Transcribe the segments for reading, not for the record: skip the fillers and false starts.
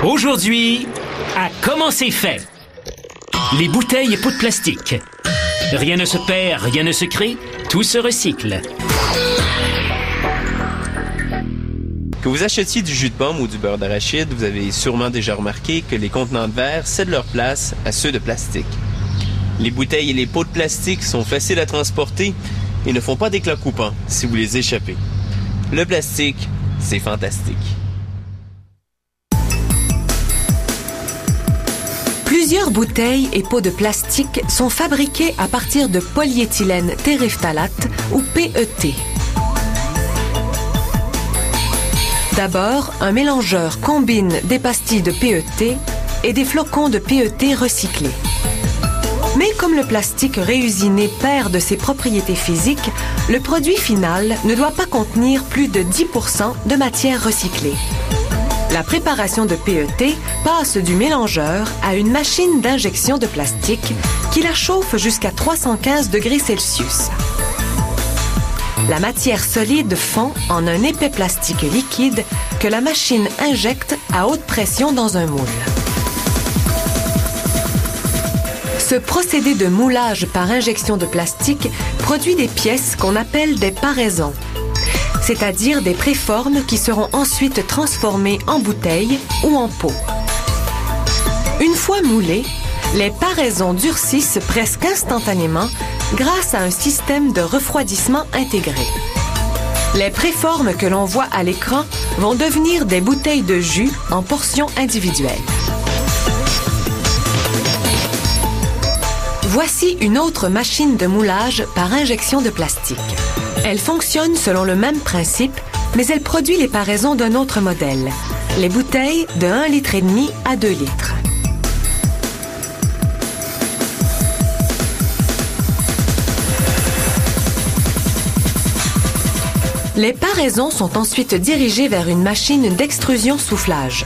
Aujourd'hui, à Comment c'est fait? Les bouteilles et pots de plastique. Rien ne se perd, rien ne se crée, tout se recycle. Que vous achetiez du jus de pomme ou du beurre d'arachide, vous avez sûrement déjà remarqué que les contenants de verre cèdent leur place à ceux de plastique. Les bouteilles et les pots de plastique sont faciles à transporter et ne font pas d'éclat coupant si vous les échappez. Le plastique, c'est fantastique. Plusieurs bouteilles et pots de plastique sont fabriqués à partir de polyéthylène terephthalate ou PET. D'abord, un mélangeur combine des pastilles de PET et des flocons de PET recyclés. Mais comme le plastique réusiné perd de ses propriétés physiques, le produit final ne doit pas contenir plus de 10% de matière recyclée. La préparation de PET passe du mélangeur à une machine d'injection de plastique qui la chauffe jusqu'à 315 degrés Celsius. La matière solide fond en un épais plastique liquide que la machine injecte à haute pression dans un moule. Ce procédé de moulage par injection de plastique produit des pièces qu'on appelle des paraisons, c'est-à-dire des préformes qui seront ensuite transformées en bouteilles ou en pots. Une fois moulées, les paraisons durcissent presque instantanément grâce à un système de refroidissement intégré. Les préformes que l'on voit à l'écran vont devenir des bouteilles de jus en portions individuelles. Voici une autre machine de moulage par injection de plastique. Elle fonctionne selon le même principe, mais elle produit les paraisons d'un autre modèle, les bouteilles de 1,5 litre à 2 litres. Les paraisons sont ensuite dirigées vers une machine d'extrusion-soufflage.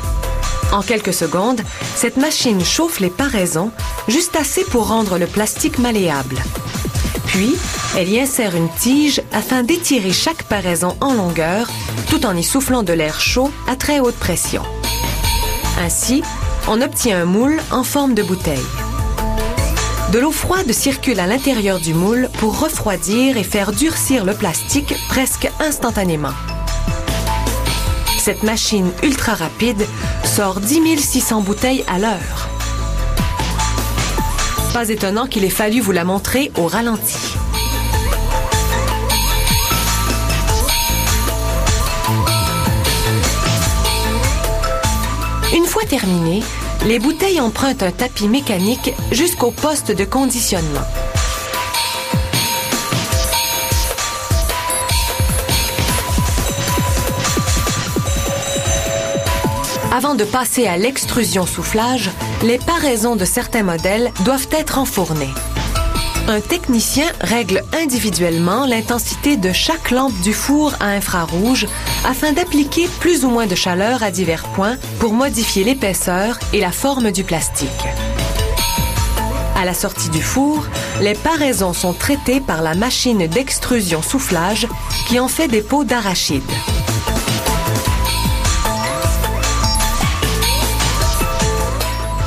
En quelques secondes, cette machine chauffe les paraisons juste assez pour rendre le plastique malléable. Puis, elle y insère une tige afin d'étirer chaque paraison en longueur tout en y soufflant de l'air chaud à très haute pression. Ainsi, on obtient un moule en forme de bouteille. De l'eau froide circule à l'intérieur du moule pour refroidir et faire durcir le plastique presque instantanément. Cette machine ultra rapide sort 10 600 bouteilles à l'heure. Pas étonnant qu'il ait fallu vous la montrer au ralenti. Une fois terminées, les bouteilles empruntent un tapis mécanique jusqu'au poste de conditionnement. Avant de passer à l'extrusion-soufflage, les paraisons de certains modèles doivent être enfournées. Un technicien règle individuellement l'intensité de chaque lampe du four à infrarouge afin d'appliquer plus ou moins de chaleur à divers points pour modifier l'épaisseur et la forme du plastique. À la sortie du four, les paraisons sont traitées par la machine d'extrusion-soufflage qui en fait des pots d'arachide.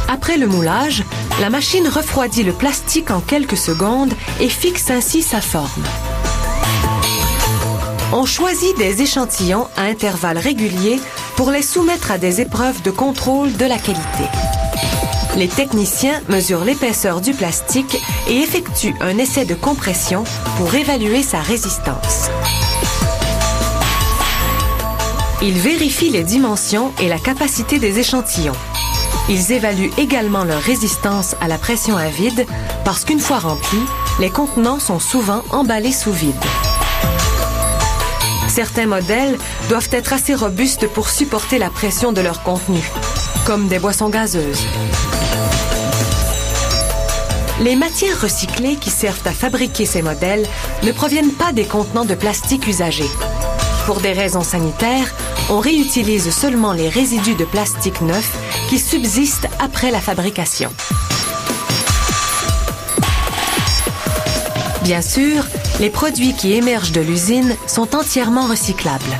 Après le moulage, la machine refroidit le plastique en quelques secondes et fixe ainsi sa forme. On choisit des échantillons à intervalles réguliers pour les soumettre à des épreuves de contrôle de la qualité. Les techniciens mesurent l'épaisseur du plastique et effectuent un essai de compression pour évaluer sa résistance. Ils vérifient les dimensions et la capacité des échantillons. Ils évaluent également leur résistance à la pression à vide parce qu'une fois remplis, les contenants sont souvent emballés sous vide. Certains modèles doivent être assez robustes pour supporter la pression de leur contenu, comme des boissons gazeuses. Les matières recyclées qui servent à fabriquer ces modèles ne proviennent pas des contenants de plastique usagés. Pour des raisons sanitaires, on réutilise seulement les résidus de plastique neuf qui subsistent après la fabrication. Bien sûr, les produits qui émergent de l'usine sont entièrement recyclables.